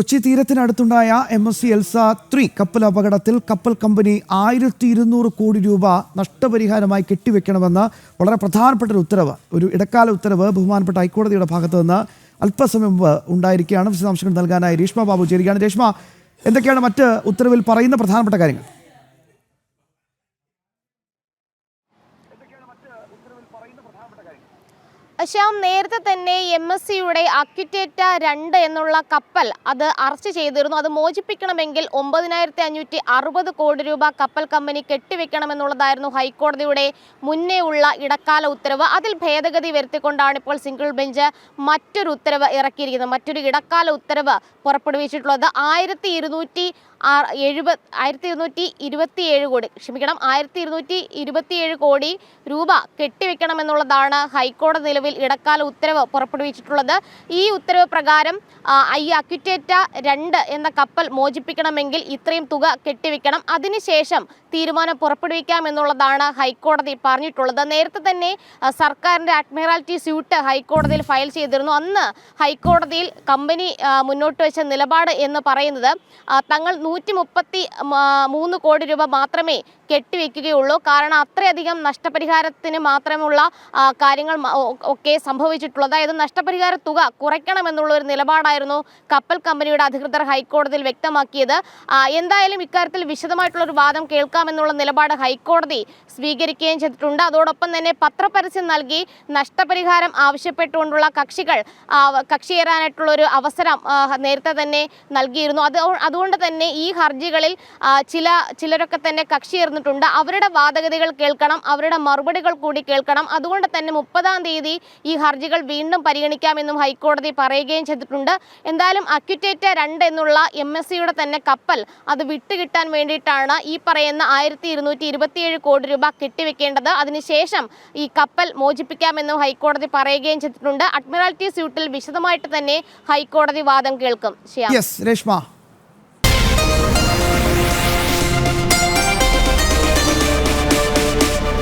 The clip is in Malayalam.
കൊച്ചി തീരത്തിനടുത്തുണ്ടായ MSC എൽസ 3 കപ്പൽ അപകടത്തിൽ കപ്പൽ കമ്പനി 1200 കോടി രൂപ നഷ്ടപരിഹാരമായി കെട്ടിവെക്കണമെന്ന് വളരെ പ്രധാനപ്പെട്ട ഒരു ഉത്തരവ്, ഒരു ഇടക്കാല ഉത്തരവ് ബഹുമാനപ്പെട്ട ഹൈക്കോടതിയുടെ ഭാഗത്തു നിന്ന് അല്പസമയം മുമ്പ് ഉണ്ടായിരിക്കുകയാണ്. വിശദാംശങ്ങൾ നൽകാനായി രേഷ്മ ബാബു ചേരുകയാണ്. രേഷ്മ, എന്തൊക്കെയാണ് മറ്റ് ഉത്തരവിൽ പറയുന്ന പ്രധാനപ്പെട്ട കാര്യങ്ങൾ? ശ്യാം, നേരത്തെ തന്നെ MSCയുടെ അക്വിറ്റേറ്റ 2 എന്നുള്ള കപ്പൽ അത് അറസ്റ്റ് ചെയ്തിരുന്നു. അത് മോചിപ്പിക്കണമെങ്കിൽ 9560 കോടി രൂപ കപ്പൽ കമ്പനി കെട്ടിവെക്കണമെന്നുള്ളതായിരുന്നു ഹൈക്കോടതിയുടെ മുന്നേ ഉള്ള ഇടക്കാല ഉത്തരവ്. അതിൽ ഭേദഗതി വരുത്തിക്കൊണ്ടാണ് ഇപ്പോൾ സിംഗിൾ ബെഞ്ച് മറ്റൊരു ഉത്തരവ് ഇറക്കിയിരിക്കുന്നത്, മറ്റൊരു ഇടക്കാല ഉത്തരവ് പുറപ്പെടുവിച്ചിട്ടുള്ളത്. 1227 കോടി രൂപ കെട്ടിവെക്കണമെന്നുള്ളതാണ് ഹൈക്കോടതി നിലവിൽ ഇടക്കാല ഉത്തരവ് പുറപ്പെടുവിച്ചിട്ടുള്ളത്. ഈ ഉത്തരവ് പ്രകാരം ഈ അക്വിറ്റേറ്റ 2 എന്ന കപ്പൽ മോചിപ്പിക്കണമെങ്കിൽ ഇത്രയും തുക കെട്ടിവെക്കണം, അതിനുശേഷം തീരുമാനം പുറപ്പെടുവിക്കാം എന്നുള്ളതാണ് ഹൈക്കോടതി പറഞ്ഞിട്ടുള്ളത്. നേരത്തെ തന്നെ സർക്കാരിൻ്റെ അഡ്മിറാൽറ്റി സ്യൂട്ട് ഹൈക്കോടതിയിൽ ഫയൽ ചെയ്തിരുന്നു. അന്ന് ഹൈക്കോടതിയിൽ കമ്പനി മുന്നോട്ട് വെച്ച നിലപാട് എന്ന് പറയുന്നത് തങ്ങൾ 133 കോടി രൂപ മാത്രമേ കെട്ടിവെക്കുകയുള്ളൂ, കാരണം അത്രയധികം നഷ്ടപരിഹാരത്തിന് മാത്രമുള്ള കാര്യങ്ങൾ ഒക്കെ സംഭവിച്ചിട്ടുള്ളത്. അതായത് നഷ്ടപരിഹാര തുക കുറയ്ക്കണമെന്നുള്ള ഒരു നിലപാടായിരുന്നു കപ്പൽ കമ്പനിയുടെ അധികൃതർ ഹൈക്കോടതിയിൽ വ്യക്തമാക്കിയത്. എന്തായാലും ഇക്കാര്യത്തിൽ വിശദമായിട്ടുള്ളൊരു വാദം കേൾക്കാമെന്നുള്ള നിലപാട് ഹൈക്കോടതി സ്വീകരിക്കുകയും ചെയ്തിട്ടുണ്ട്. അതോടൊപ്പം തന്നെ പത്രപരസ്യം നൽകി നഷ്ടപരിഹാരം ആവശ്യപ്പെട്ടുകൊണ്ടുള്ള കക്ഷിയേറാനായിട്ടുള്ളൊരു അവസരം നേരത്തെ തന്നെ നൽകിയിരുന്നു. അതുകൊണ്ട് തന്നെ ഈ ഹർജികളിൽ ചിലരൊക്കെ തന്നെ കക്ഷിയേർന്നിട്ടുണ്ട്. അവരുടെ വാദഗതികൾ കേൾക്കണം, അവരുടെ മറുപടികൾ കൂടി കേൾക്കണം. അതുകൊണ്ട് തന്നെ 30-ാം തീയതി ഈ ഹർജികൾ വീണ്ടും പരിഗണിക്കാമെന്നും ഹൈക്കോടതി പറയുകയും ചെയ്തിട്ടുണ്ട്. എന്തായാലും അക്വിറ്റേറ്റ 2 എന്നുള്ള MSCയുടെ തന്നെ കപ്പൽ അത് വിട്ടുകിട്ടാൻ വേണ്ടിയിട്ടാണ് ഈ പറയുന്ന 1227 കോടി രൂപ കെട്ടിവെക്കേണ്ടത്. അതിനുശേഷം ഈ കപ്പൽ മോചിപ്പിക്കാമെന്നും ഹൈക്കോടതി പറയുകയും ചെയ്തിട്ടുണ്ട്. അഡ്മിറാൽറ്റി സ്യൂട്ടിൽ വിശദമായിട്ട് തന്നെ ഹൈക്കോടതി വാദം കേൾക്കും. രേഷ്മ.